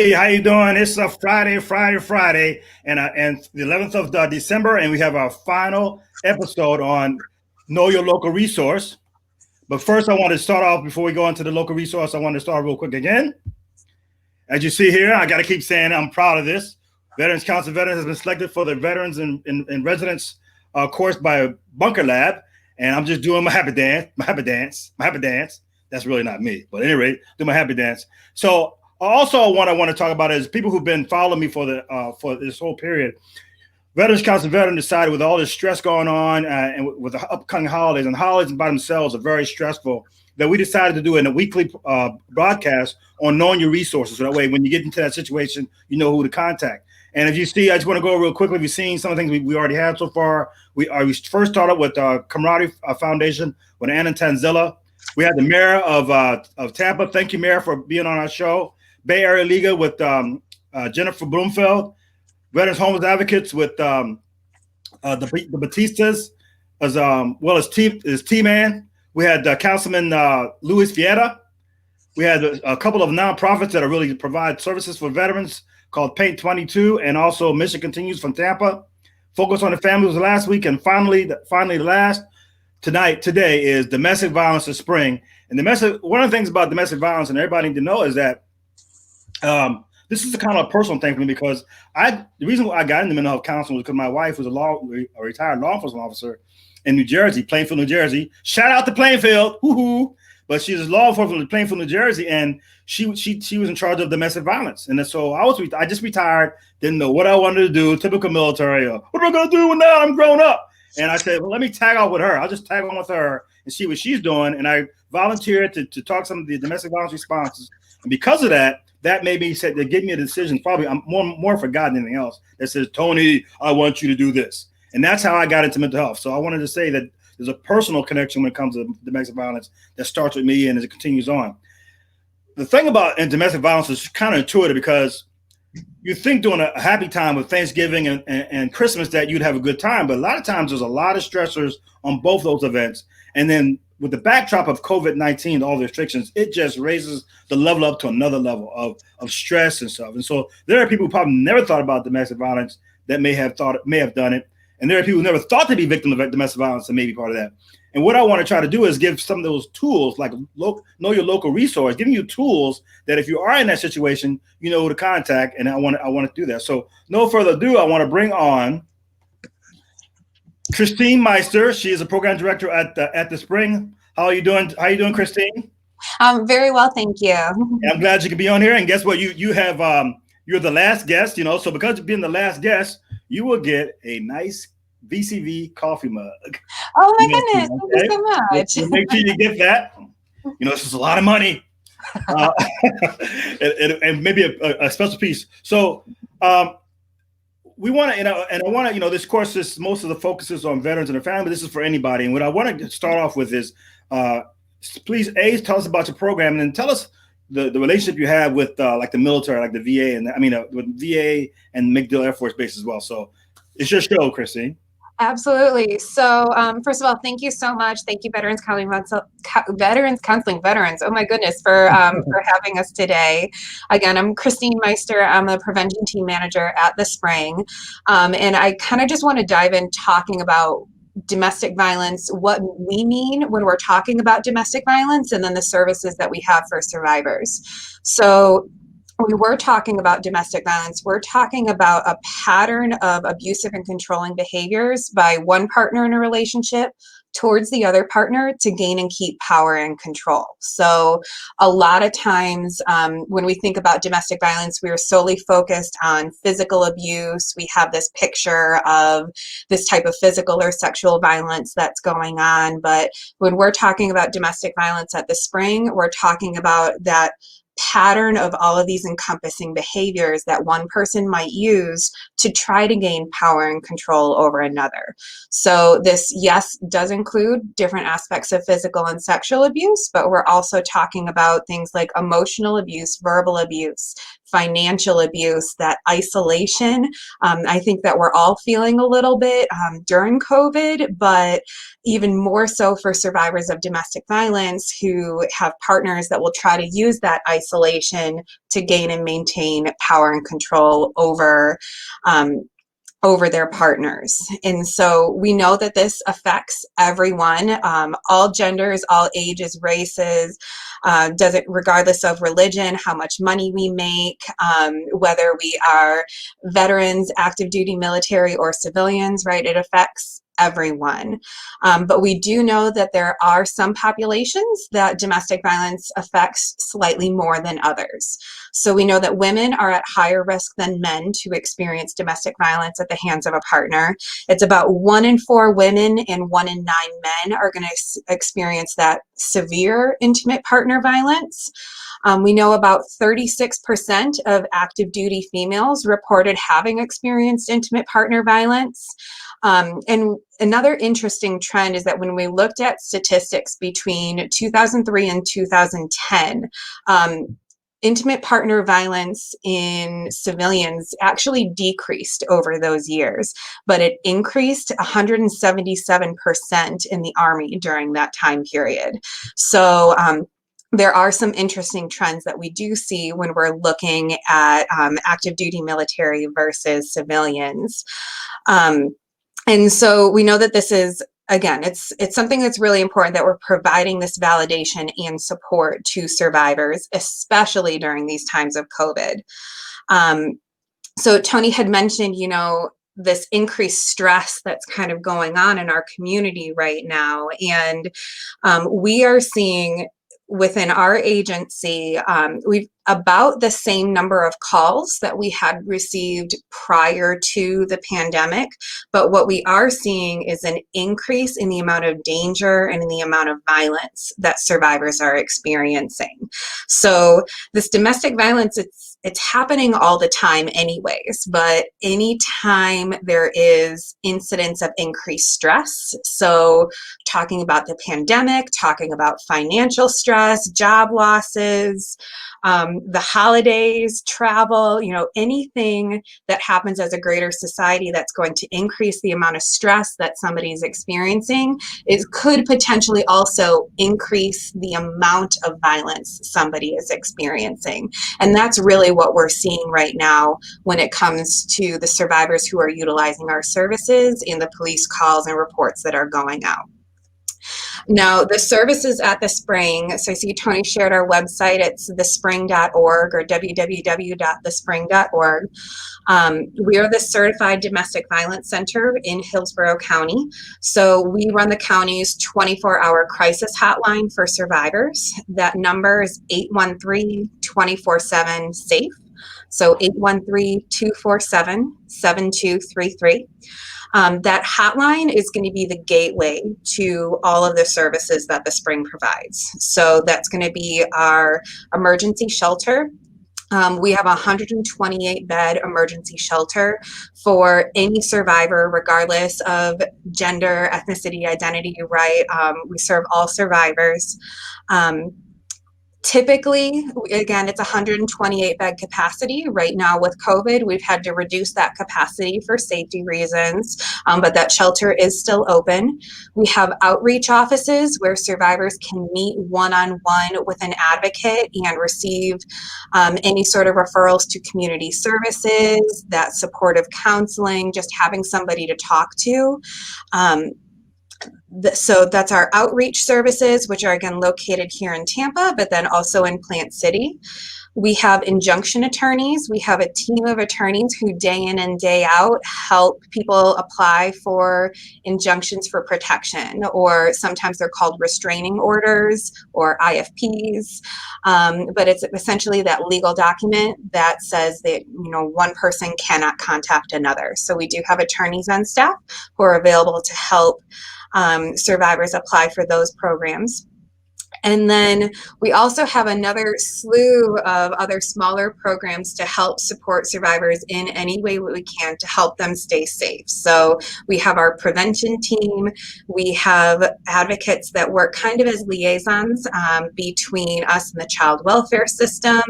Hey, how you doing? It's a Friday, and the 11th of December, and we have our final episode on Know Your Local Resource. But first, I want to start off before we go into the local resource. I want to start real quick again. As you see here, I got to keep saying I'm proud of this. Veterans Council of Veterans has been selected for the Veterans and Residents course by Bunker Lab, and I'm just doing my happy dance. That's really not me, but anyway, do my happy dance. So also, what I want to talk about is people who've been following me for this whole period. Veterans Council of Veterans decided with all this stress going on and with the upcoming holidays, and holidays by themselves are very stressful, that we decided to do a weekly broadcast on knowing your resources. So that way, when you get into that situation, you know who to contact. And if you see, I just want to go real quickly. If you've seen some of the things we already had so far, we first started with Camaraderie Foundation with Anna Tanzilla. We had the mayor of Tampa. Thank you, Mayor, for being on our show. Bay Area Liga with Jennifer Bloomfield, Veterans Homeless Advocates with the Batistas, as well as T-Man. We had Councilman Luis Vieta. We had a couple of nonprofits that are really provide services for veterans called Paint 22, and also Mission Continues from Tampa. Focus on the Family was last week, and finally today is Domestic Violence this spring. And one of the things about domestic violence, and everybody need to know, is that this is a kind of personal thing for me, because the reason why I got into mental health counseling was because my wife was a retired law enforcement officer in New Jersey, Plainfield, New Jersey. Shout out to Plainfield, woohoo! But she was law enforcement in Plainfield, New Jersey, and she was in charge of domestic violence. And so I just retired, didn't know what I wanted to do, typical military. What am I going to do now I'm grown up? And I said, well, let me tag on with her. I'll just tag on with her and see what she's doing. And I volunteered to talk some of the domestic violence responses. And because of that made me say, they gave me a decision, probably I'm more for God than anything else, that says, Tony, I want you to do this. And that's how I got into mental health. So I wanted to say that there's a personal connection when it comes to domestic violence that starts with me and as it continues on. The thing about domestic violence is kind of intuitive, because you think during a happy time with Thanksgiving and Christmas that you'd have a good time, but a lot of times there's a lot of stressors on both those events. And then with the backdrop of COVID-19, all the restrictions, it just raises the level up to another level of stress and stuff. And so there are people who probably never thought about domestic violence that may have done it. And there are people who never thought to be victims of domestic violence and may be part of that. And what I want to try to do is give some of those tools, like know your local resource, giving you tools that if you are in that situation, you know who to contact. And I want to do that. So no further ado, I want to bring on Christine Meister. She is a program director at the Spring. How are you doing? How are you doing, Christine? Very well, thank you. I'm glad you could be on here. And guess what? You have you're the last guest. So because you're being the last guest, you will get a nice VCV coffee mug. Oh my goodness! Thank you so much. So make sure you get that. This is a lot of money, and maybe a special piece. So. We want to, and I want to, this course is most of the focus is on veterans and their family, but this is for anybody. And what I want to start off with is, please, tell us about your program, and then tell us the relationship you have with like the military, like the VA, with VA and MacDill Air Force Base as well. So it's your show, Christine. Absolutely. So first of all, thank you so much. Thank you, Veterans Counseling Veterans. Oh my goodness, for having us today. Again, I'm Christine Meister. I'm the prevention team manager at the Spring. And I kind of just want to dive in talking about domestic violence, what we mean when we're talking about domestic violence, and then the services that we have for survivors. So when we're talking about domestic violence, we're talking about a pattern of abusive and controlling behaviors by one partner in a relationship towards the other partner to gain and keep power and control. So a lot of times when we think about domestic violence, we are solely focused on physical abuse. We have this picture of this type of physical or sexual violence that's going on. But when we're talking about domestic violence at the Spring, we're talking about that pattern of all of these encompassing behaviors that one person might use to try to gain power and control over another. So this, yes, does include different aspects of physical and sexual abuse, but we're also talking about things like emotional abuse, verbal abuse, financial abuse, that isolation. I think that we're all feeling a little bit during COVID, but even more so for survivors of domestic violence who have partners that will try to use that isolation to gain and maintain power and control over their partners. And so we know that this affects everyone, all genders, all ages, races, does it regardless of religion, how much money we make, whether we are veterans, active duty military, or civilians, right? It affects everyone. But we do know that there are some populations that domestic violence affects slightly more than others. So we know that women are at higher risk than men to experience domestic violence at the hands of a partner. It's about 1 in 4 women and 1 in 9 men are going to experience that severe intimate partner violence. We know about 36% of active duty females reported having experienced intimate partner violence. And another interesting trend is that when we looked at statistics between 2003 and 2010, intimate partner violence in civilians actually decreased over those years, but it increased 177% in the Army during that time period. So there are some interesting trends that we do see when we're looking at active duty military versus civilians. And so we know that this is, again, it's something that's really important, that we're providing this validation and support to survivors, especially during these times of COVID. So Tony had mentioned, this increased stress that's kind of going on in our community right now. And we are seeing within our agency, we've about the same number of calls that we had received prior to the pandemic. But what we are seeing is an increase in the amount of danger and in the amount of violence that survivors are experiencing. So this domestic violence, it's happening all the time anyways, but anytime there is incidents of increased stress, so talking about the pandemic, talking about financial stress, job losses, the holidays, travel, anything that happens as a greater society that's going to increase the amount of stress that somebody's experiencing, it could potentially also increase the amount of violence somebody is experiencing. And that's really what we're seeing right now when it comes to the survivors who are utilizing our services and the police calls and reports that are going out. Now, the services at the Spring, so I see Tony shared our website, it's thespring.org or www.thespring.org. We are the Certified Domestic Violence Center in Hillsborough County. So we run the county's 24-hour crisis hotline for survivors. That number is 813-24/7-SAFE. So 813-247-7233. That hotline is going to be the gateway to all of the services that the Spring provides. So that's going to be our emergency shelter. We have a 128-bed emergency shelter for any survivor, regardless of gender, ethnicity, identity, right? We serve all survivors. Typically, again, it's 128-bed capacity. Right now with COVID, we've had to reduce that capacity for safety reasons, but that shelter is still open. We have outreach offices where survivors can meet one-on-one with an advocate and receive any sort of referrals to community services, that supportive counseling, just having somebody to talk to. So that's our outreach services, which are again located here in Tampa, but then also in Plant City. We have injunction attorneys. We have a team of attorneys who day in and day out help people apply for injunctions for protection, or sometimes they're called restraining orders or IFPs. But it's essentially that legal document that says that, one person cannot contact another. So we do have attorneys on staff who are available to help survivors apply for those programs. And then we also have another slew of other smaller programs to help support survivors in any way we can to help them stay safe. So we have our prevention team. We have advocates that work kind of as liaisons between us and the child welfare system.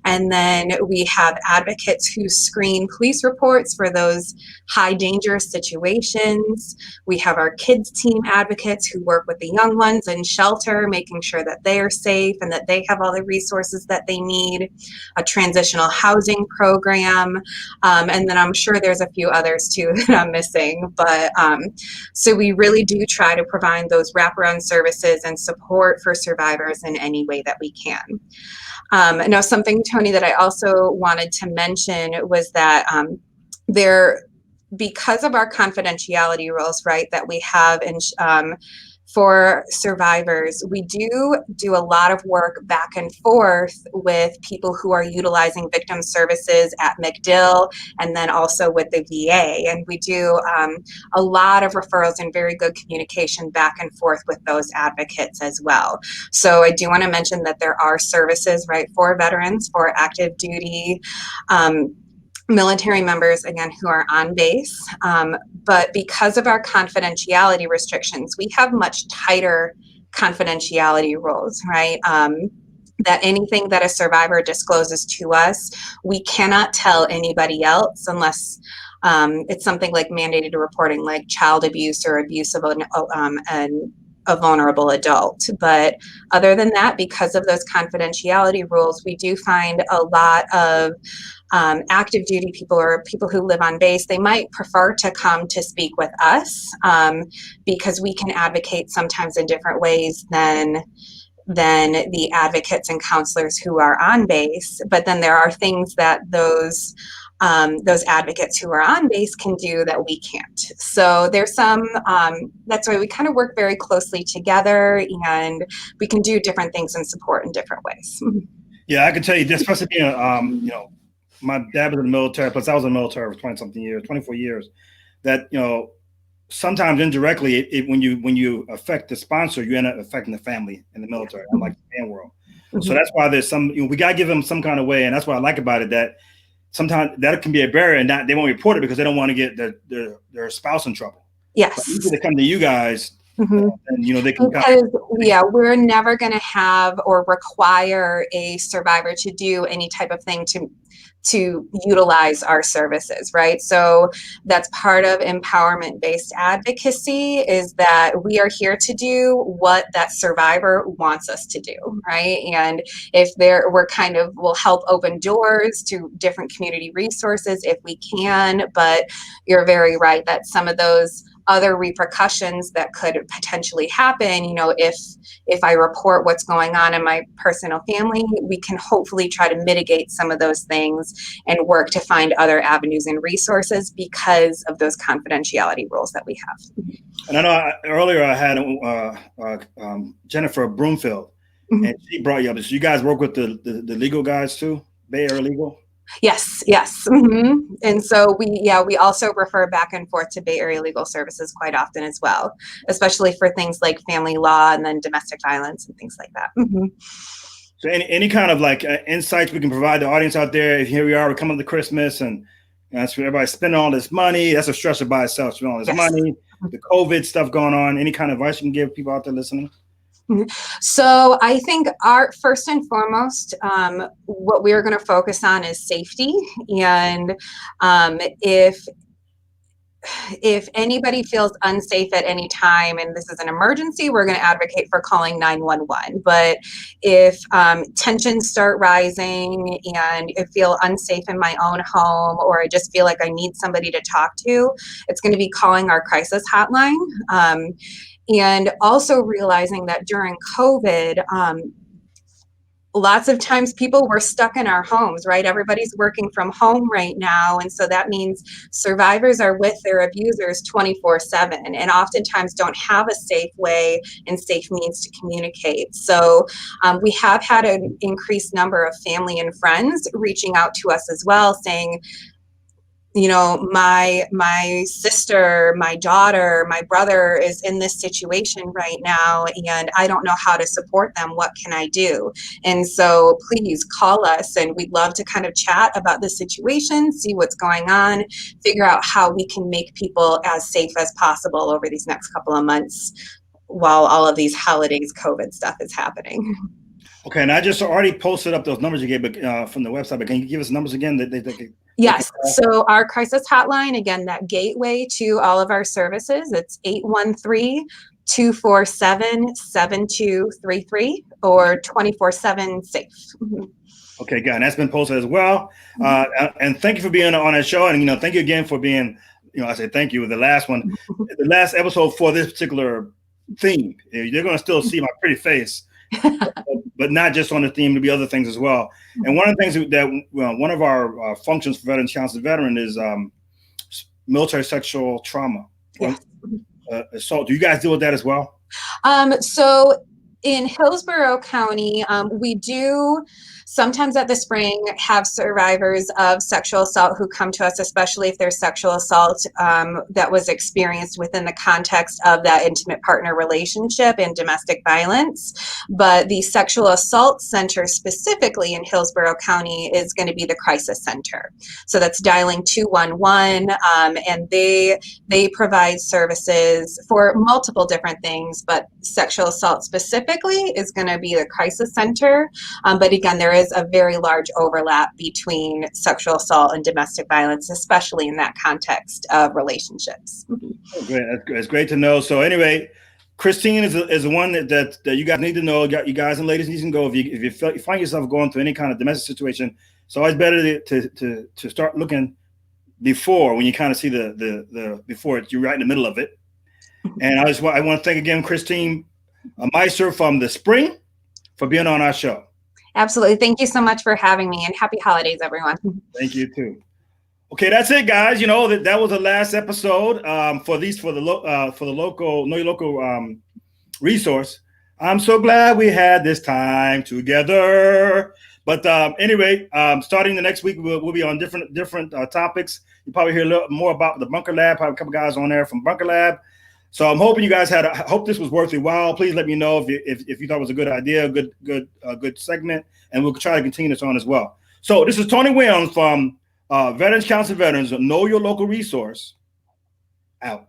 And then we have advocates who screen police reports for those high dangerous situations. We have our kids team advocates who work with the young ones in shelter, making making sure that they are safe and that they have all the resources that they need, a transitional housing program, and then I'm sure there's a few others too that I'm missing. But so we really do try to provide those wraparound services and support for survivors in any way that we can. Now, something, Tony, that I also wanted to mention was that because of our confidentiality rules, right, that we have for survivors, we do a lot of work back and forth with people who are utilizing victim services at MacDill and then also with the VA. And we do a lot of referrals and very good communication back and forth with those advocates as well. So I do want to mention that there are services, right, for veterans, for active duty military members, again, who are on base. But because of our confidentiality restrictions, we have much tighter confidentiality rules, right? That anything that a survivor discloses to us, we cannot tell anybody else unless it's something like mandated reporting, like child abuse or abuse of a vulnerable adult. But other than that, because of those confidentiality rules, we do find a lot of active duty people or people who live on base, they might prefer to come to speak with us because we can advocate sometimes in different ways than the advocates and counselors who are on base. But then there are things that those advocates who are on base can do that we can't. So there's some, that's why we kind of work very closely together, and we can do different things and support in different ways. Yeah, I can tell you, especially being, my dad was in the military, plus I was in the military for 20-something years, 24 years, that, sometimes indirectly, when you affect the sponsor, you end up affecting the family in the military, unlike the fan world. Mm-hmm. So that's why there's some, we got to give them some kind of way. And that's what I like about it, that sometimes that can be a barrier, and they won't report it because they don't want to get their spouse in trouble. Yes. But they come to you guys. Mm-hmm. And they can we're never going to have or require a survivor to do any type of thing to utilize our services, right? So that's part of empowerment-based advocacy, is that we are here to do what that survivor wants us to do, right? And if we'll help open doors to different community resources if we can, but you're very right that some of those other repercussions that could potentially happen, if I report what's going on in my personal family, we can hopefully try to mitigate some of those things and work to find other avenues and resources because of those confidentiality rules that we have. And I know earlier I had Jennifer Broomfield, mm-hmm. and she brought you up. So you guys work with the legal guys too, Bay Area Legal? Yes. Mm-hmm. And so we also refer back and forth to Bay Area Legal Services quite often as well, especially for things like family law and then domestic violence and things like that. Mm-hmm. So any kind of insights we can provide the audience out there? Here we are, we're coming to Christmas, and so everybody's spending all this money. That's a stressor by itself, spending all this money, the COVID stuff going on. Any kind of advice you can give people out there listening? So I think our first and foremost, what we're going to focus on is safety. And if anybody feels unsafe at any time and this is an emergency, we're going to advocate for calling 911. But if tensions start rising and I feel unsafe in my own home, or I just feel like I need somebody to talk to, it's going to be calling our crisis hotline. And also realizing that during COVID, lots of times people were stuck in our homes, right? Everybody's working from home right now. And so that means survivors are with their abusers 24/7 and oftentimes don't have a safe way and safe means to communicate. So we have had an increased number of family and friends reaching out to us as well, saying, my sister, my daughter, my brother is in this situation right now, and I don't know how to support them. What can I do? And so please call us, and we'd love to kind of chat about the situation, see what's going on, figure out how we can make people as safe as possible over these next couple of months while all of these holidays COVID stuff is happening. Okay, and I just already posted up those numbers you gave from the website, but can you give us numbers again? Yes. So our crisis hotline, again, that gateway to all of our services, it's 247-7233 or 24/7 safe. Okay, good. And that's been posted as well. And thank you for being on our show. And, thank you again for being, I say thank you with the last one, the last episode for this particular theme. You're going to still see my pretty face, but not just on the theme, to be other things as well. And one of the things that one of our functions for Veterans Council Veteran is military sexual trauma. Yes. Assault. Do you guys deal with that as well? So in Hillsborough County, we do sometimes at the Spring have survivors of sexual assault who come to us, especially if there's sexual assault that was experienced within the context of that intimate partner relationship and domestic violence. But the Sexual Assault Center specifically in Hillsborough County is going to be the crisis center. So that's dialing 211, and they provide services for multiple different things, but sexual assault specifically is going to be the crisis center. But again, there is a very large overlap between sexual assault and domestic violence, especially in that context of relationships. Oh, great. That's great to know. So anyway, Christine is the one that you guys need to know. You guys and ladies need to go if you find yourself going through any kind of domestic situation. It's always better to start looking before, when you kind of see the before you're right in the middle of it. And I want to thank again Christine Meister from the Spring for being on our show. Absolutely. Thank you so much for having me, and happy holidays, everyone. Thank you too. Okay, that's it, guys. That was the last episode for the local Know Your Local resource. I'm so glad we had this time together. But anyway, starting the next week, we'll be on different topics. You probably hear a little more about the Bunker Lab. Probably a couple guys on there from Bunker Lab. So I'm hoping you guys hope this was worth your while. Please let me know if you thought it was a good idea, a good segment, and we'll try to continue this on as well. So this is Tony Williams from Veterans Council Veterans. Know Your Local resource. Out.